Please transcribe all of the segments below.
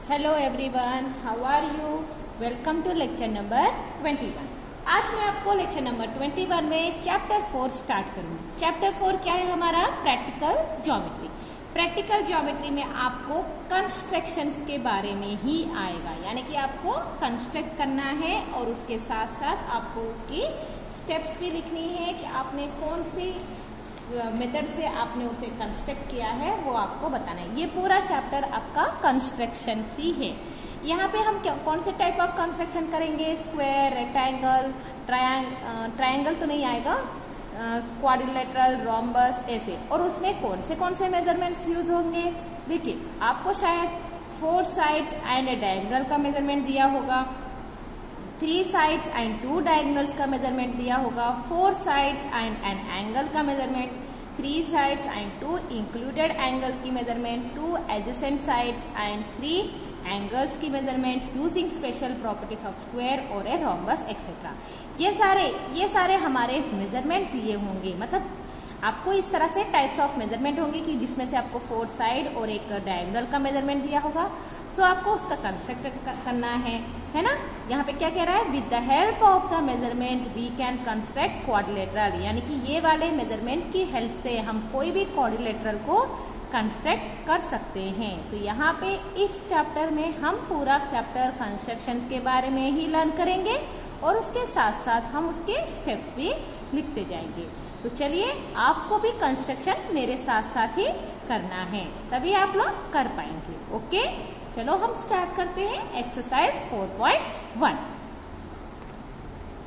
Hello everyone, how are you? Welcome to lecture number 21। आज मैं आपको लेक्चर नंबर 21 में चैप्टर 4 स्टार्ट करूंगी। चैप्टर 4 क्या है हमारा? Practical geometry. प्रैक्टिकल ज्योमेट्री में आपको कंस्ट्रक्शंस के बारे में ही आएगा, यानी कि आपको कंस्ट्रक्ट करना है और उसके साथ साथ आपको उसकी स्टेप्स भी लिखनी है कि आपने कौन सी मेथड से आपने उसे कंस्ट्रक्ट किया है, वो आपको बताना है। ये पूरा चैप्टर आपका कंस्ट्रक्शन ही है। यहाँ पे हम कौन से टाइप ऑफ कंस्ट्रक्शन करेंगे? स्क्वायर, रेक्टेंगल, ट्रायंगल तो नहीं आएगा, क्वाड्रिलेटरल, रोम्बस, ऐसे। और उसमें कौन से मेजरमेंट्स यूज होंगे? देखिए, आपको शायद 4 साइड्स एंड ए डायगोनल का मेजरमेंट दिया होगा, 3 साइड्स एंड 2 डायगोनल्स का मेजरमेंट दिया होगा, 4 साइड्स एंड एन एंगल का measurement, 3 sides and 2 included angle की measurement, 2 adjacent sides and 3 angles की measurement using special properties of square और ए रोम्बस एक्सेट्रा। ये सारे हमारे मेजरमेंट दिए होंगे। मतलब आपको इस तरह से टाइप्स ऑफ मेजरमेंट होंगे कि जिसमें से आपको 4 साइड और एक डायगोनल का मेजरमेंट दिया होगा। सो आपको उसका कंस्ट्रक्ट करना है ना? यहाँ पे क्या कह रहा है? With the help of the measurement we can construct quadrilateral, यानी कि ये वाले मेजरमेंट की हेल्प से हम कोई भी क्वाड्रिलेटरल को कंस्ट्रक्ट कर सकते हैं। तो यहाँ पे इस चैप्टर में हम पूरा चैप्टर कंस्ट्रक्शंस के बारे में ही लर्न करेंगे और उसके साथ साथ हम उसके स्टेप्स भी लिखते जाएंगे। तो चलिए, आपको भी कंस्ट्रक्शन मेरे साथ साथ ही करना है, तभी आप लोग कर पाएंगे। ओके, चलो हम स्टार्ट करते हैं exercise 4.1।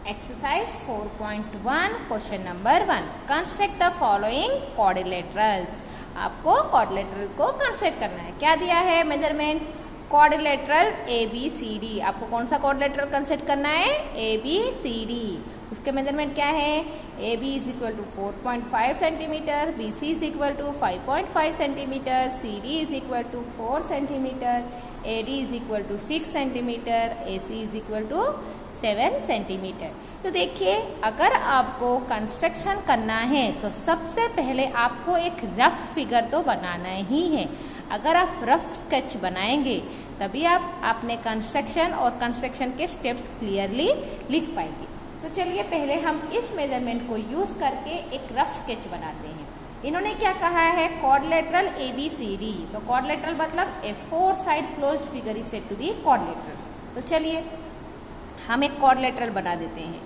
Exercise 4.1 question number 1, construct the following quadrilaterals. आपको क्वाड्रिलेटरल को कंस्ट्रक्ट करना है। क्या दिया है मेजरमेंट? Quadrilateral ABCD। आपको कौन सा क्वाड्रिलेटरल कंस्ट्रक्ट करना है? ABCD। उसके मेजरमेंट क्या है? AB is equal to 4.5 centimetre, BC is equal to 5.5 centimetre, CD is equal to 4 centimetre, AD is equal to 6 centimetre, AC is equal to 7 centimetre. तो देखिए, अगर आपको कंस्ट्रक्शन करना है तो सबसे पहले आपको एक रफ फिगर तो बनाना ही है। अगर आप रफ स्केच बनाएंगे तभी आप अपने कंस्ट्रक्शन और कंस्ट्रक्शन के स्टेप्स क्लियरली लिख पाएंगे। तो चलिए, पहले हम इस मेजरमेंट को यूज करके एक रफ स्केच बनाते हैं। इन्होंने क्या कहा है? Quadrilateral ABCD। तो क्वाड्रिलेटरल मतलब a 4 side closed figure is said to be quadrilateral. तो चलिए, हम एक क्वाड्रिलेटरल बना देते हैं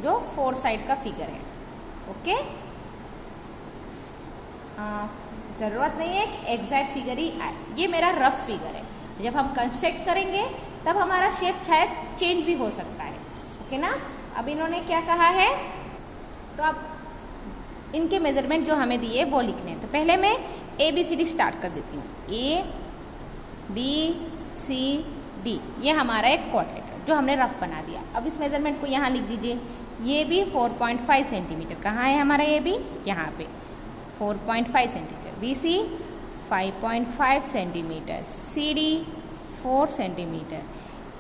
जो 4 साइड का फिगर है। ओके, जरूरत नहीं है कि एग्जैक्ट फिगर ही आए, ये मेरा रफ फिगर है। जब हम कंस्ट्रक्ट करेंगे तब हमारा शेप शायद चेंज भी हो सकता है। ओके ना? अब इन्होंने क्या कहा है, तो अब इनके मेजरमेंट जो हमें दिए वो लिखने हैं। तो पहले मैं ABCD स्टार्ट कर देती हूँ। ABCD, ये हमारा एक क्वाड्रिलेटरल जो हमने रफ बना दिया। अब इस मेजरमेंट को यहाँ लिख दीजिए। ये भी 4.5 सेंटीमीटर। कहाँ है हमारा ये भी? यहाँ पे 4.5 centimetre. BC 5.5 centimetre, CD 4 centimetre,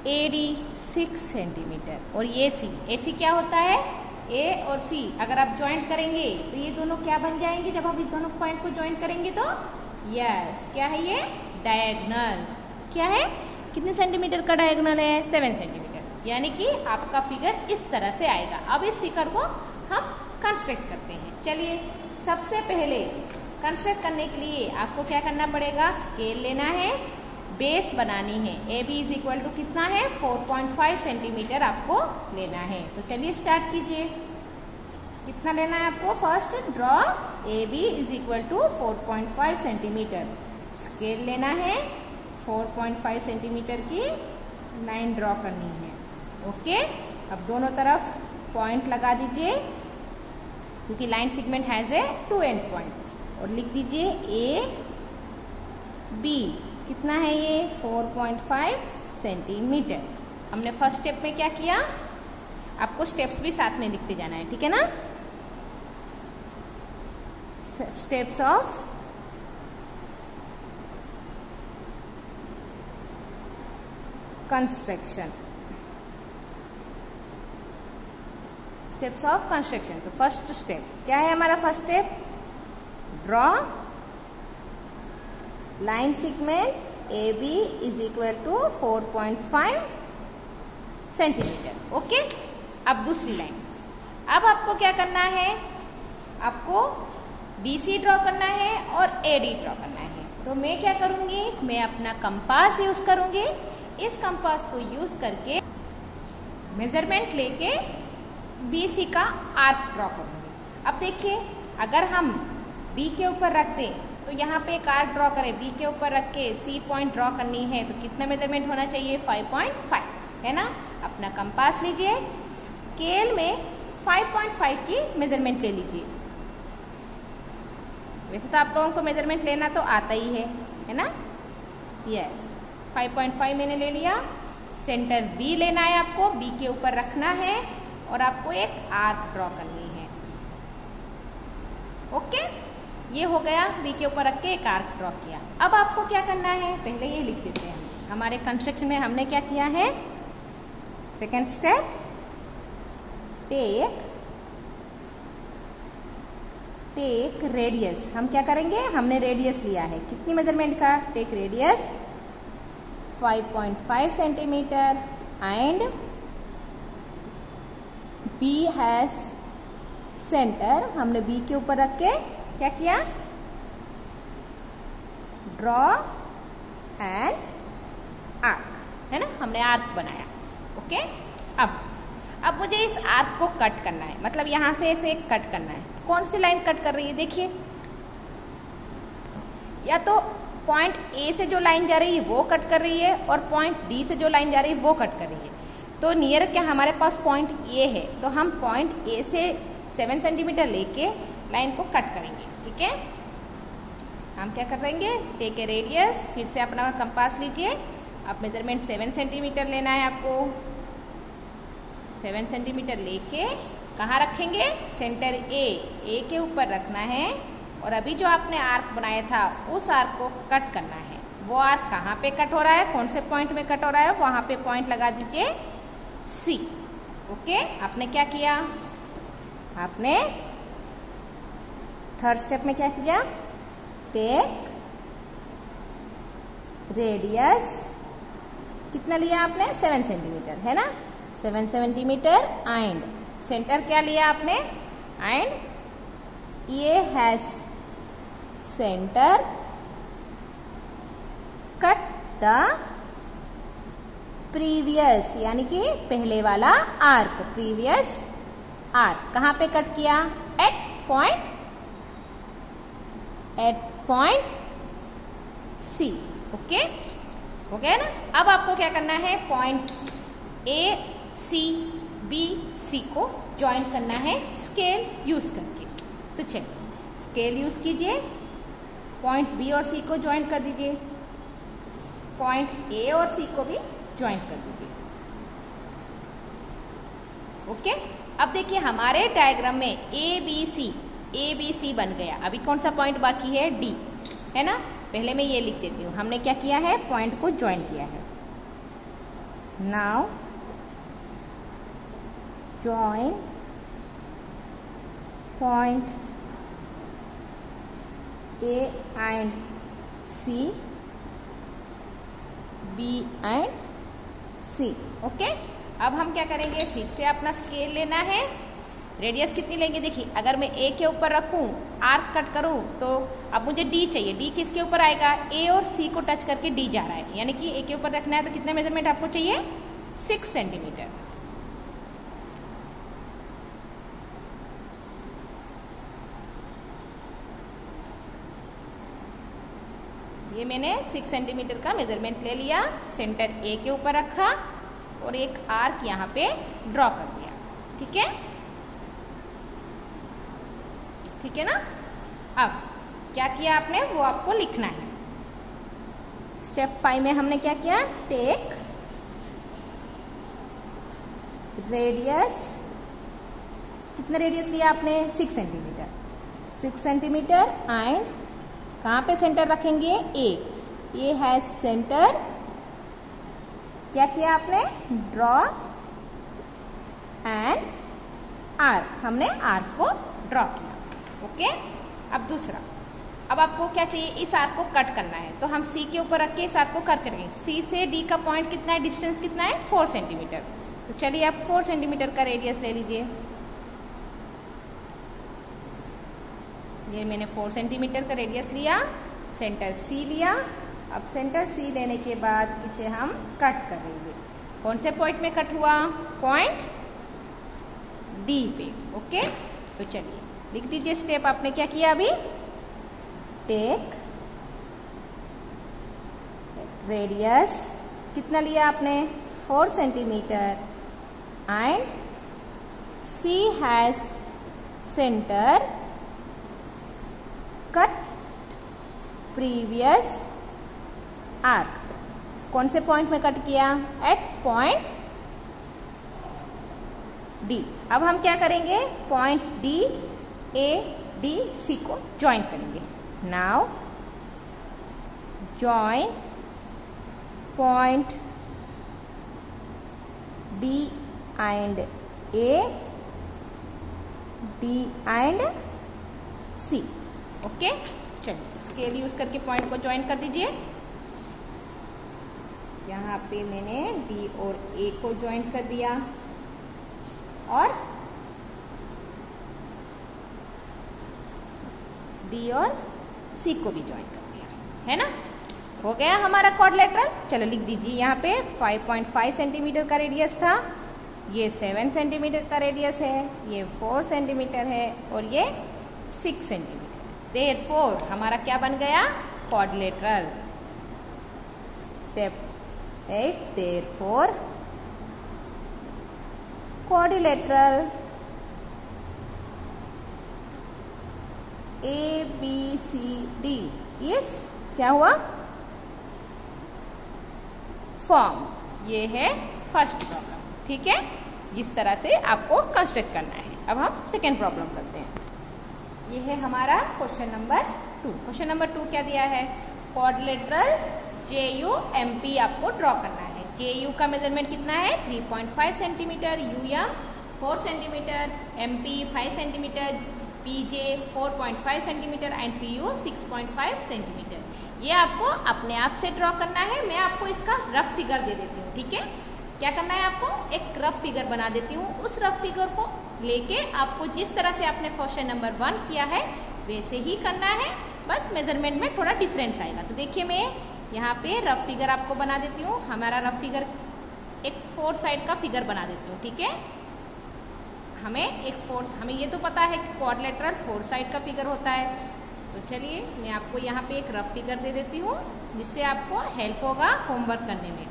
AD 6 centimetre और AC क्या होता है? A और C अगर आप ज्वाइंट करेंगे तो ये दोनों क्या बन जाएंगे? जब हम इस दोनों पॉइंट को ज्वाइंट करेंगे तो यस, क्या है ये? डायगोनल। क्या है? कितने सेंटीमीटर का डायगोनल है? 7 सेंटीमीटर। यानी कि आपका फिगर इस तरह से आएगा। अब इस फिगर को हम कंस्ट्रक्ट करते हैं। चलिए, सबसे पहले कंस्ट्रक्ट करने के लिए आपको क्या करना पड़ेगा? स्केल लेना है, बेस बनानी है। AB इज इक्वल टू कितना है? 4.5 सेंटीमीटर आपको लेना है। तो चलिए स्टार्ट कीजिए। कितना लेना है आपको? First draw AB is equal to 4.5 centimetre. Scale लेना है, 4.5 सेंटीमीटर की लाइन ड्रॉ करनी है। ओके, अब दोनों तरफ पॉइंट लगा दीजिए क्योंकि line segment has a 2 and point. और लिख दीजिए AB। कितना है ये? 4.5 सेंटीमीटर। हमने फर्स्ट स्टेप में क्या किया? आपको स्टेप्स भी साथ में लिखते जाना है, ठीक है ना? Steps of construction. Steps of construction. तो फर्स्ट स्टेप क्या है हमारा? First step draw line segment A B is equal to 4.5 centimetre. Okay, अब दूसरी लाइन। अब आपको क्या करना है, आपको BC ड्रॉ करना है और AD ड्रॉ करना है। तो मैं क्या करूंगी, मैं अपना कंपास यूज करूंगी। इस कंपास को यूज करके मेजरमेंट लेके BC का आर्क ड्रॉ करूंगी। अब देखिए, अगर हम B के ऊपर रख दें तो यहाँ पे एक आर्क ड्रॉ करें, B के ऊपर रख के C पॉइंट ड्रॉ करनी है तो कितना मेजरमेंट होना चाहिए, 5.5, है ना। अपना कंपास लीजिए, स्केल में 5.5 की मेजरमेंट ले लीजिए। वैसे तो आप लोगों को मेजरमेंट लेना तो आता ही है ना। यस, 5.5 मैंने ले लिया। सेंटर B लेना है आपको, B के ऊपर रखना है और आपको एक आर्क ड्रॉ करनी है। ओके, ये हो गया, B के ऊपर रख के एक आर्क ड्रॉ किया। अब आपको क्या करना है, पहले ये लिख देते हैं। हमारे कंस्ट्रक्शन में हमने क्या किया है, सेकेंड स्टेप, टेक रेडियस। हम क्या करेंगे, हमने रेडियस लिया है, कितनी मेजरमेंट का, take radius 5.5 centimetre and B has centre. हमने B के ऊपर रख के क्या किया, ड्रॉ एंड आर्क, है ना, हमने आर्क बनाया। ओके, अब मुझे इस आर्क को कट करना है, मतलब यहां से ऐसे कट करना है। कौन सी लाइन कट कर रही है, देखिए, या तो पॉइंट A से जो लाइन जा रही है वो कट कर रही है और पॉइंट D से जो लाइन जा रही है वो कट कर रही है। तो नियर क्या हमारे पास पॉइंट A है, तो हम पॉइंट A से 7 सेंटीमीटर लेके लाइन को कट करेंगे। ठीक है, हम क्या करेंगे, टेक ए रेडियस, फिर से अपना कंपास लीजिए। अब मेजरमेंट 7 सेंटीमीटर लेना है आपको। 7 सेंटीमीटर लेके कहाँ रखेंगे, सेंटर A के ऊपर रखना है और अभी जो आपने आर्क बनाया था उस आर्क को कट करना है। वो आर्क कहाँ पे कट हो रहा है, कौन से पॉइंट में कट हो रहा है, वहां पे पॉइंट लगा दीजिए C। ओके, आपने क्या किया, आपने थर्ड स्टेप में क्या किया, टेक रेडियस, कितना लिया आपने, 7 सेंटीमीटर, है ना, 7 सेंटीमीटर एंड सेंटर क्या लिया आपने, एंड ये has centre, cut the previous, यानी कि पहले वाला आर्क, प्रीवियस आर्क कहाँ पे कट किया, एट पॉइंट C। ओके, हो गया ना। अब आपको क्या करना है, point A C B C को ज्वाइन करना है स्केल यूज करके। तो चलिए स्केल यूज कीजिए, पॉइंट B और C को ज्वाइन कर दीजिए, पॉइंट A और C को भी ज्वाइन कर दीजिए। ओके, अब देखिए हमारे डायग्राम में A B C बन गया। अभी कौन सा पॉइंट बाकी है, D, है ना। पहले मैं ये लिख देती हूँ, हमने क्या किया है, पॉइंट को ज्वाइन किया है। Now join point A and C, B and C। Okay, अब हम क्या करेंगे, फिर से अपना स्केल लेना है। रेडियस कितनी लेंगे, देखिए अगर मैं A के ऊपर रखूं, आर्क कट करूं, तो अब मुझे D चाहिए। D किसके ऊपर आएगा, A और C को टच करके D जा रहा है, यानी कि A के ऊपर रखना है। तो कितना मेजरमेंट आपको चाहिए, 6 सेंटीमीटर। ये मैंने 6 सेंटीमीटर का मेजरमेंट ले लिया, सेंटर A के ऊपर रखा और एक आर्क यहाँ पे ड्रॉ कर दिया। ठीक है, ठीक है ना। अब क्या किया आपने, वो आपको लिखना है। स्टेप 5 में हमने क्या किया, टेक रेडियस, कितना रेडियस लिया आपने, 6 सेंटीमीटर, 6 सेंटीमीटर एंड कहाँ पे सेंटर रखेंगे, ए हैज सेंटर। क्या किया आपने, ड्रॉ एंड आर्क, हमने आर्क को ड्रॉ किया। ओके, अब दूसरा, अब आपको क्या चाहिए, इस आर्क को कट करना है, तो हम सी के ऊपर रख के इस आर्क को कट करेंगे। सी से डी का पॉइंट कितना है, डिस्टेंस कितना है, 4 सेंटीमीटर। तो चलिए आप 4 सेंटीमीटर का रेडियस ले लीजिए। ये मैंने 4 सेंटीमीटर का रेडियस लिया, सेंटर सी लिया। अब सेंटर सी लेने के बाद इसे हम कट करेंगे। कौन से पॉइंट में कट हुआ, पॉइंट डी पे। ओके, तो चलिए लिख दीजिए स्टेप आपने क्या किया अभी। टेक रेडियस कितना लिया आपने, 4 centimetre and C has centre cut previous arc. कौन से पॉइंट में कट किया, एट पॉइंट डी। अब हम क्या करेंगे, point D A D C को ज्वाइन करेंगे। Now join point D and A, D and C. Okay, चलिए स्केल यूज करके पॉइंट को ज्वाइन कर दीजिए। यहाँ पे मैंने डी और ए को ज्वाइन कर दिया और डी और सी को भी ज्वाइन कर दिया, है ना। हो गया हमारा क्वाड्रिलेटरल। चलो लिख दीजिए, यहाँ पे 5.5 सेंटीमीटर का रेडियस था, ये 7 सेंटीमीटर का रेडियस है, ये 4 सेंटीमीटर है और ये 6 सेंटीमीटर। देयरफॉर हमारा क्या बन गया, quadrilateral. Step 8, therefore quadrilateral A B C D is क्या हुआ, फॉर्म। ये है फर्स्ट प्रॉब्लम, ठीक है। इस तरह से आपको कंस्ट्रक्ट करना है। अब हम सेकेंड प्रॉब्लम करते हैं। ये है हमारा क्वेश्चन नंबर 2। क्वेश्चन नंबर 2 क्या दिया है, quadrilateral J U M P आपको ड्रॉ करना है। जे यू का मेजरमेंट कितना है, 3.5 centimetre, U M 4 centimetre, M P 5 centimetre, P J 4.5 centimetre and P U 6.5 centimetre. ये आपको अपने आप से ड्रॉ करना है। मैं आपको इसका रफ फिगर दे देती हूँ, ठीक है। क्या करना है आपको, एक रफ फिगर बना देती हूँ। उस रफ फिगर को लेके आपको जिस तरह से आपने क्वेश्चन नंबर 1 किया है वैसे ही करना है, बस मेजरमेंट में थोड़ा डिफरेंस आएगा। तो देखिए मैं यहाँ पे रफ फिगर आपको बना देती हूँ। हमारा रफ फिगर एक 4 साइड का फिगर बना देती हूँ, ठीक है। हमें ये तो पता है कि क्वाड्रिलेटरल 4 साइड का फिगर होता है। तो चलिए मैं आपको यहाँ पे एक रफ फिगर दे देती हूँ जिससे आपको हेल्प होगा होमवर्क करने में।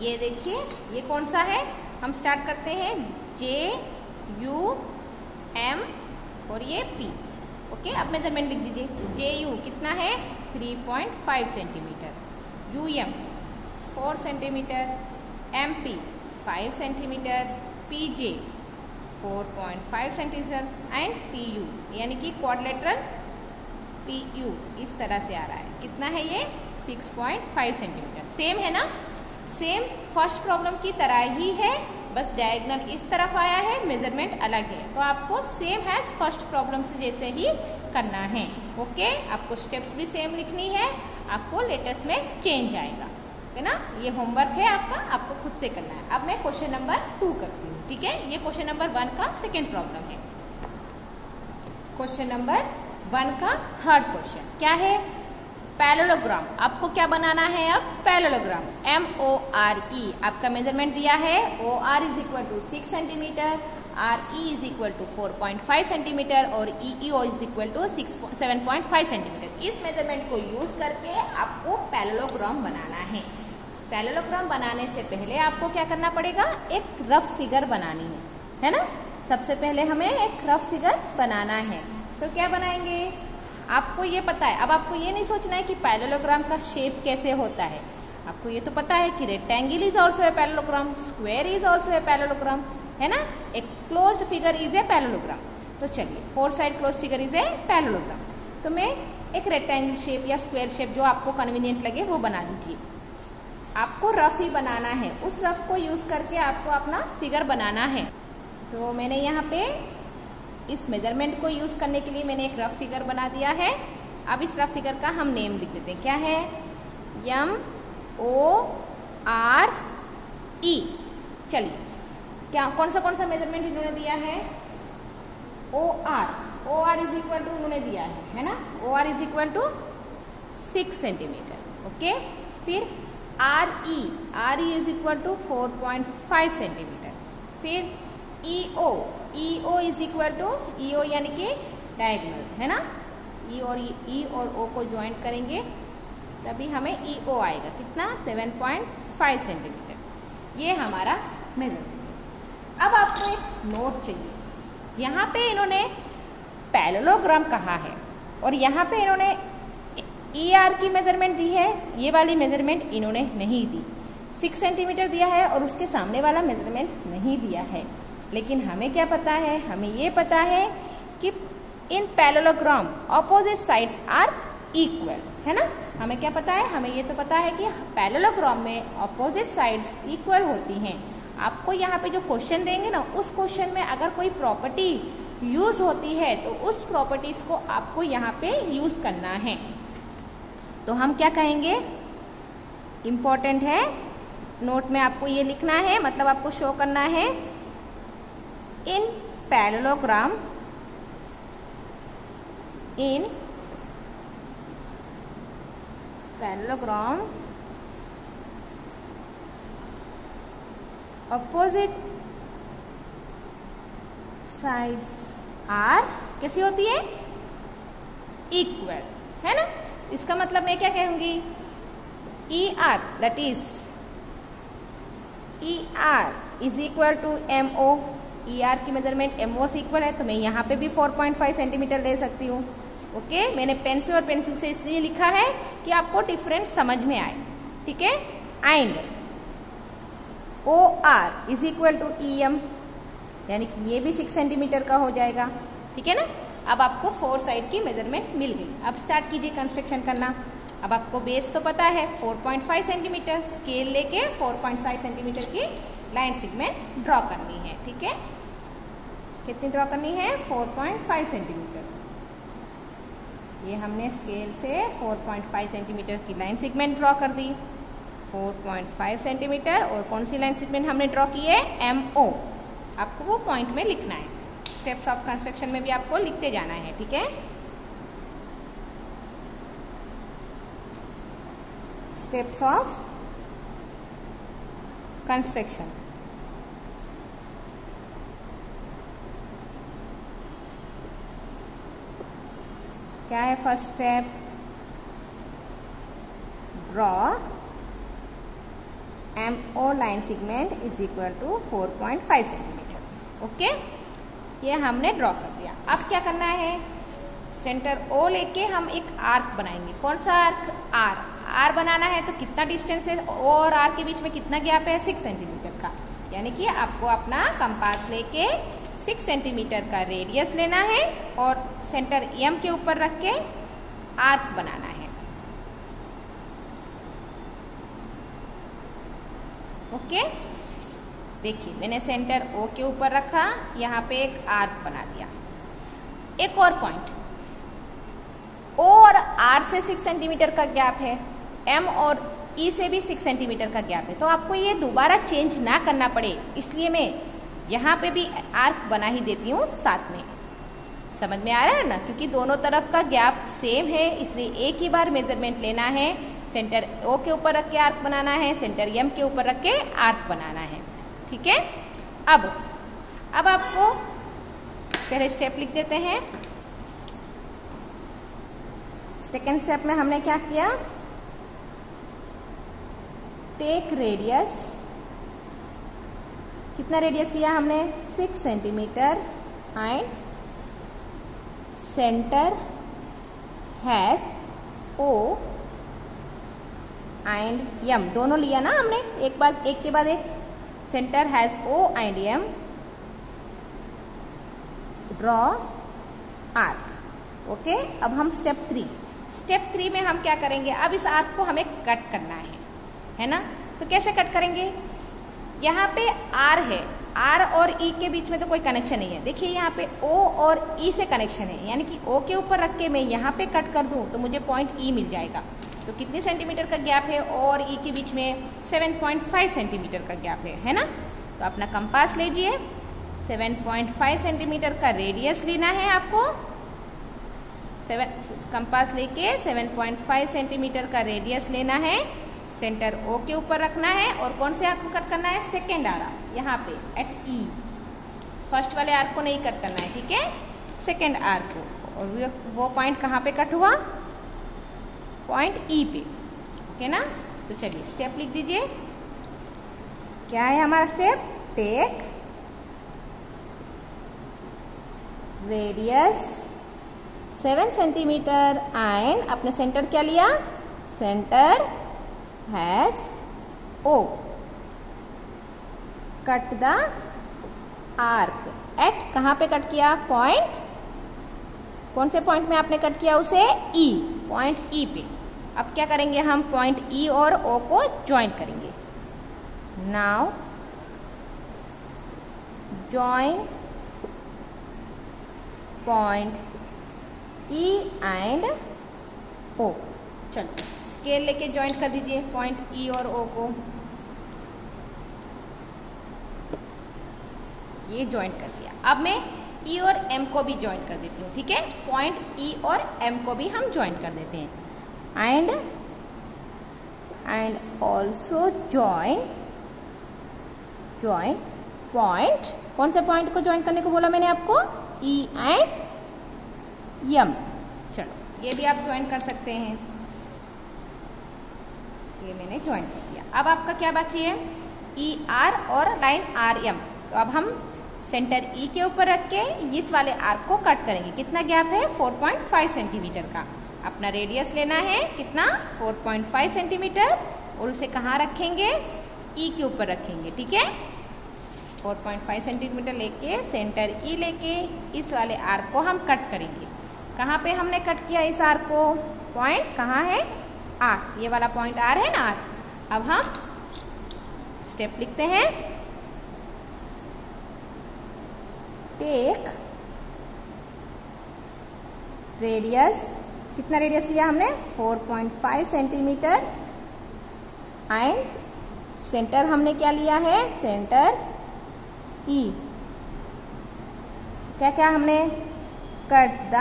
ये देखिए, ये कौन सा है, हम स्टार्ट करते हैं जे यू एम और ये पी। ओके, अब मेजरमेंट लिख दीजिए। जे यू कितना है, 3.5 centimetre, U M 4 centimetre, M P 5 centimetre, P J 4.5 centimetre and P U, यानी कि क्वाड्रिलेटरल पी यू इस तरह से आ रहा है। कितना है ये, 6.5 सेंटीमीटर। सेम है ना, सेम फर्स्ट प्रॉब्लम की तरह ही है, बस डायगोनल इस तरफ आया है, मेजरमेंट अलग है। तो आपको सेम है फर्स्ट प्रॉब्लम से जैसे ही करना है। ओके, आपको स्टेप्स भी सेम लिखनी है, आपको लेटर्स में चेंज आएगा, है ना। ये होमवर्क है आपका, आपको खुद से करना है। अब मैं क्वेश्चन नंबर 2 करती हूँ, ठीक है। ये क्वेश्चन नंबर 1 का सेकेंड प्रॉब्लम है। क्वेश्चन नंबर 1 का थर्ड क्वेश्चन क्या है, पैरेललोग्राम। आपको क्या बनाना है अब, पैरेललोग्राम। MORE आपका मेजरमेंट दिया है, OR is equal to 6 centimetre, RE is equal to 4.5 centimetre और EO is equal to 7.5 centimetre. इस मेजरमेंट को यूज करके आपको पैरेललोग्राम बनाना है। पैरेललोग्राम बनाने से पहले आपको क्या करना पड़ेगा, एक रफ फिगर बनानी है ना। सबसे पहले हमें एक रफ फिगर बनाना है। तो क्या बनाएंगे, आपको ये पता है। अब आपको ये नहीं सोचना है कि पैरेललोग्राम का शेप कैसे होता है। आपको ये तो पता है कि rectangle is also a parallelogram, square is also a parallelogram, है ना। एक closed figure is a parallelogram. तो चलिए 4 side closed figure is a parallelogram. तो मैं एक रेक्टेंगल शेप या स्क्वायर शेप जो आपको कन्वीनियंट लगे वो बना लीजिए। आपको रफ ही बनाना है, उस रफ को यूज करके आपको अपना फिगर बनाना है। तो मैंने यहाँ पे इस मेजरमेंट को यूज करने के लिए मैंने एक रफ फिगर बना दिया है। अब इस रफ फिगर का हम नेम लिख देते हैं। क्या है? MORE। चलिए, क्या कौन सा मेजरमेंट इन्होंने दिया है? OR इज इक्वल टू उन्होंने दिया है ना? OR is equal to 6 centimetre. Okay, फिर RE is equal to 4.5 centimetre. फिर EO is equal to EO यानी कि डायगोनल है ना? E और O को ज्वाइंट करेंगे तभी हमें EO आएगा। कितना? 7.5 सेंटीमीटर। ये हमारा मेजरमेंट। अब आपको एक नोट चाहिए। यहाँ पे इन्होंने पैरेललोग्राम कहा है और यहाँ पे इन्होंने ER की मेजरमेंट दी है। ये वाली मेजरमेंट इन्होंने नहीं दी। 6 सेंटीमीटर दिया है और उसके सामने वाला मेजरमेंट नहीं दिया है। लेकिन हमें क्या पता है? हमें ये पता है कि in parallelogram opposite sides are equal, है ना? हमें क्या पता है? हमें ये तो पता है कि पैरेललोग्राम में ऑपोजिट साइड्स इक्वल होती हैं। आपको यहाँ पे जो क्वेश्चन देंगे ना, उस क्वेश्चन में अगर कोई प्रॉपर्टी यूज होती है तो उस प्रॉपर्टीज को आपको यहाँ पे यूज करना है। तो हम क्या कहेंगे? इम्पोर्टेंट है, नोट में आपको ये लिखना है, मतलब आपको शो करना है इन पैरेललोग्राम opposite sides are कैसी होती है? इक्वल, है ना? इसका मतलब मैं क्या कहूंगी? ER that is ER is equal to MO। ER की मेजरमेंट MO से इक्वल है तो मैं यहाँ पे भी 4.5 सेंटीमीटर ले सकती हूँ। ओके, मैंने पेन से और पेंसिल से इसलिए लिखा है कि आपको डिफरेंस समझ में आए। ठीक है? And OR is equal to EM, यानी कि ये भी 6 सेंटीमीटर का हो जाएगा। ठीक है ना? अब आपको 4 साइड की मेजरमेंट मिल गई। अब स्टार्ट कीजिए कंस्ट्रक्शन करना। अब आपको बेस तो पता है 4.5 सेंटीमीटर, स्केल लेके 4.5 सेंटीमीटर की लाइन सेगमेंट ड्रॉ करनी है। ठीक है? कितनी ड्रॉ करनी है? 4.5 सेंटीमीटर। ये हमने स्केल से 4.5 सेंटीमीटर की लाइन सेगमेंट ड्रॉ कर दी। 4.5 सेंटीमीटर और कौन सी लाइन सेगमेंट हमने ड्रॉ की है? MO। आपको वो पॉइंट में लिखना है। स्टेप्स ऑफ कंस्ट्रक्शन में भी आपको लिखते जाना है। ठीक है? Steps of construction. क्या है first step? Draw MO line segment is equal to 4.5 centimetre. Okay, ये हमने ड्रॉ कर दिया। अब क्या करना है? सेंटर O लेके हम एक आर्क बनाएंगे। कौन सा आर्क? R बनाना है तो कितना डिस्टेंस है O और R के बीच में? कितना गैप है? 6 सेंटीमीटर का। यानी कि आपको अपना कंपास लेके 6 सेंटीमीटर का रेडियस लेना है और सेंटर M के ऊपर रख के आर्क बनाना है। ओके, देखिए मैंने सेंटर O के ऊपर रखा, यहाँ पे एक आर्क बना दिया। एक और पॉइंट, O और R से 6 सेंटीमीटर का गैप है, M और E से भी 6 सेंटीमीटर का गैप है। तो आपको ये दोबारा चेंज ना करना पड़े, इसलिए मैं यहाँ पे भी आर्क बना ही देती हूँ साथ में। समझ में आ रहा है ना? क्योंकि दोनों तरफ का गैप सेम है, इसलिए एक ही बार मेजरमेंट लेना है। सेंटर O के ऊपर रख के आर्क बनाना है, सेंटर M के ऊपर रख के आर्क बनाना है। ठीक है? अब आपको पहले स्टेप लिख देते हैं। सेकेंड स्टेप में हमने क्या किया? टेक रेडियस, कितना रेडियस लिया हमने? 6 centimetre and centre has O and M, दोनों लिया ना हमने, एक बार एक के बाद एक। Centre has O and M, draw arc. Okay, अब हम स्टेप 3 में हम क्या करेंगे? अब इस आर्क को हमें कट करना है ना? तो कैसे कट करेंगे? यहाँ पे आर है, आर और ई के बीच में तो कोई कनेक्शन नहीं है। देखिए यहाँ पे ओ और ई से कनेक्शन है, यानी कि ओ के ऊपर रख के मैं यहाँ पे कट कर दूं तो मुझे पॉइंट ई मिल जाएगा। तो कितने सेंटीमीटर का गैप है ओ और ई के बीच में? 7.5 सेंटीमीटर का गैप है ना। तो अपना कंपास लीजिए, 7.5 सेंटीमीटर का रेडियस लेना है आपको। कंपास लेके 7.5 सेंटीमीटर का रेडियस लेना है, सेंटर ओ के ऊपर रखना है और कौन से आर्क को कट करना है? सेकेंड आर्क, यहाँ पे एट ई। फर्स्ट वाले आर्क को नहीं कट करना है, ठीक है, सेकेंड आर्क को। और वो पॉइंट कहाँ पे कट हुआ? पॉइंट ई पे, ओके ना। तो चलिए स्टेप लिख दीजिए। क्या है हमारा step? Take radius 7 centimetre and अपने सेंटर क्या लिया? Centre has O. Cut the arc at, कहाँ पे कट किया? पॉइंट, कौन से पॉइंट में आपने कट किया उसे? E, पॉइंट E पे। अब क्या करेंगे हम? पॉइंट E और O को ज्वाइन करेंगे। Now join point E and O। चलो स्केल लेके ज्वाइंट कर दीजिए पॉइंट E और O को। ये ज्वाइंट कर दिया। अब मैं E और M को भी ज्वाइंट कर देती हूँ, ठीक है। पॉइंट E और M को भी हम ज्वाइंट कर देते हैं। एंड ऑल्सो ज्वाइन पॉइंट, कौन से पॉइंट को ज्वाइंट करने को बोला मैंने आपको? E and M। चलो ये भी आप ज्वाइंट कर सकते हैं। ये मैंने ज्वाइन कर दिया। अब आपका क्या बाकी है? ई आर और लाइन आर एम। तो अब हम सेंटर ई के ऊपर रख के इस वाले आर्क को कट करेंगे। कितना गैप है? 4.5 सेंटीमीटर का। अपना रेडियस लेना है कितना? 4.5 सेंटीमीटर, और उसे कहाँ रखेंगे? ई के ऊपर रखेंगे, ठीक है। 4.5 सेंटीमीटर लेके सेंटर ई लेके इस वाले आर्क को हम कट करेंगे। कहाँ पे हमने कट किया इस आर्क को? पॉइंट कहाँ है? आर, ये वाला पॉइंट आर है ना, आर। अब हम स्टेप लिखते हैं। टेक रेडियस, कितना रेडियस लिया हमने? 4.5 सेंटीमीटर एंड सेंटर हमने क्या लिया है? सेंटर ई। क्या क्या हमने? कट द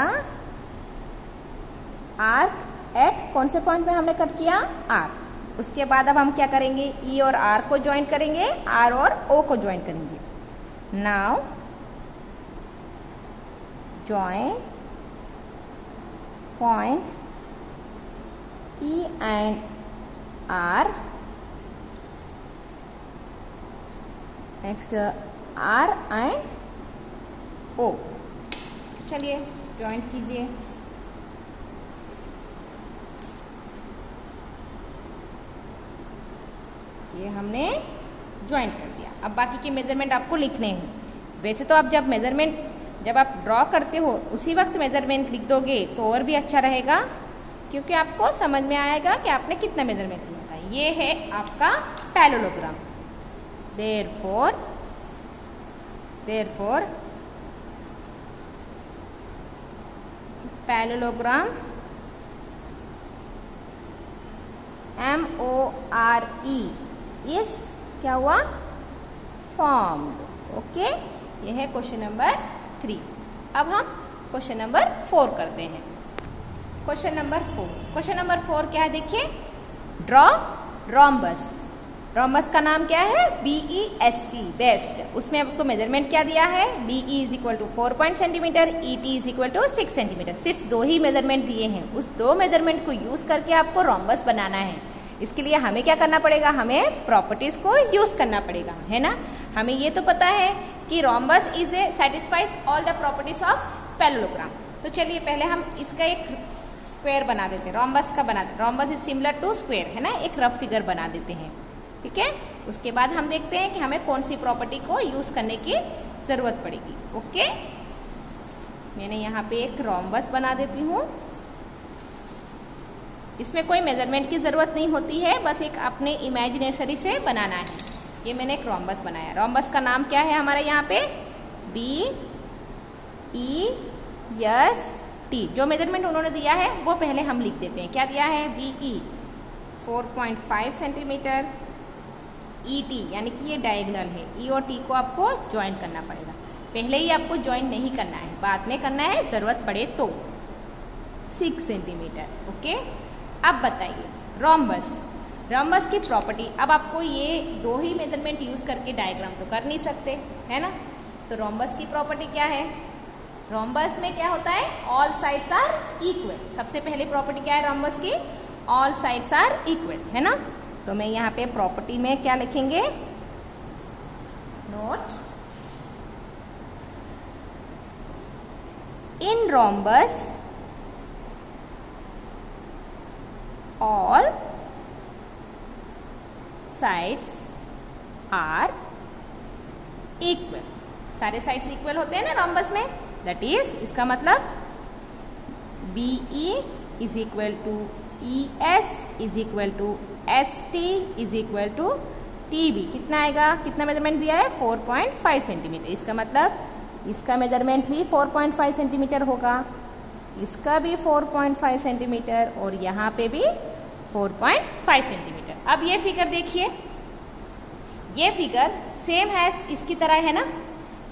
आर्क एट, कौन से पॉइंट में हमने कट किया? आर। उसके बाद अब हम क्या करेंगे? ई और आर को ज्वाइन करेंगे, आर और ओ को ज्वाइन करेंगे। Now join point E and R, next R and O. चलिए ज्वाइंट कीजिए। ये हमने ज्वाइन कर दिया। अब बाकी के मेजरमेंट आपको लिखने हैं। वैसे तो आप जब आप ड्रॉ करते हो उसी वक्त मेजरमेंट लिख दोगे तो और भी अच्छा रहेगा, क्योंकि आपको समझ में आएगा कि आपने कितना मेजरमेंट लिया था। ये है आपका पैरेललोग्राम। देयरफॉर पैरेललोग्राम MORE इस क्या हुआ? फॉर्म्ड। ओके, ये है क्वेश्चन नंबर 3। अब हम क्वेश्चन नंबर 4 करते हैं। क्वेश्चन नंबर 4 क्या है? देखिए, ड्रॉ रोम्बस। रोम्बस का नाम क्या है? BEST, best. उसमें आपको मेजरमेंट क्या दिया है? BE is equal to 4 centimetre, ET is equal to 6 centimetre. सिर्फ 2 ही मेजरमेंट दिए हैं। उस 2 मेजरमेंट को यूज करके आपको रोम्बस बनाना है। इसके लिए हमें क्या करना पड़ेगा? हमें प्रॉपर्टीज को यूज करना पड़ेगा, है ना। हमें ये तो पता है कि rhombus is a satisfies all the properties of parallelogram. तो चलिए पहले हम इसका एक स्क्वायर बना देते हैं। रोम्बस का बना देते, rhombus is similar to square, है ना। एक रफ फिगर बना देते हैं, ठीक है। उसके बाद हम देखते हैं कि हमें कौन सी प्रॉपर्टी को यूज करने की जरूरत पड़ेगी। ओके, मैंने यहाँ पे एक रोम्बस बना देती हूँ। इसमें कोई मेजरमेंट की जरूरत नहीं होती है, बस एक अपने इमेजिनेशरी से बनाना है। ये मैंने एक रोम्बस बनाया। रोम्बस का नाम क्या है हमारा यहाँ पे? BEST। जो मेजरमेंट उन्होंने दिया है वो पहले हम लिख देते हैं। क्या दिया है? BE 4.5 centimetre. ET यानी कि ये डायगोनल है। E और T को आपको ज्वाइन करना पड़ेगा। पहले ही आपको ज्वाइन नहीं करना है, बाद में करना है जरूरत पड़े तो। 6 सेंटीमीटर। ओके, अब बताइए रोम्बस। रोम्बस की प्रॉपर्टी, अब आपको ये दो ही मेजरमेंट यूज करके डायग्राम तो कर नहीं सकते, है ना? तो रोम्बस की प्रॉपर्टी क्या है? रोम्बस में क्या होता है? All sides are equal. सबसे पहली प्रॉपर्टी क्या है रोम्बस की? ऑल साइड्स आर इक्वल, है ना? तो मैं यहाँ पे प्रॉपर्टी में क्या लिखेंगे? Note, in rhombus all sides are equal। सारे साइड्स इक्वल होते हैं ना रोम्बस में। दैट इज, इसका मतलब BE is equal to ES is equal to ST is equal to TB। कितना आएगा? कितना मेजरमेंट दिया है? 4.5 सेंटीमीटर। इसका मतलब इसका मेजरमेंट भी 4.5 सेंटीमीटर होगा, इसका भी 4.5 सेंटीमीटर और यहाँ पे भी 4.5 सेंटीमीटर। अब ये फिगर देखिए, ये फिगर सेम है इसकी तरह, है ना?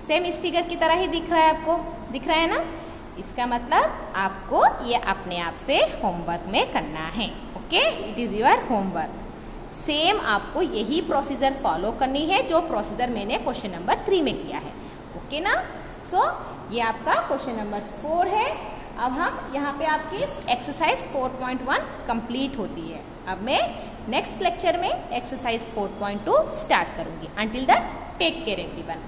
सेम इस फिगर की तरह ही दिख रहा है आपको, दिख रहा है ना? इसका मतलब आपको ये अपने आप से होमवर्क में करना है। Okay, it is your homework. Same आपको यही प्रोसीजर फॉलो करनी है जो प्रोसीजर मैंने क्वेश्चन नंबर 3 में किया है। ओके ना? सो ये आपका क्वेश्चन नंबर 4 है। अब हम यहाँ पे आपकी एक्सरसाइज 4.1 कंप्लीट होती है। अब मैं नेक्स्ट लेक्चर में एक्सरसाइज 4.2 स्टार्ट करूंगी। Until that take care everyone.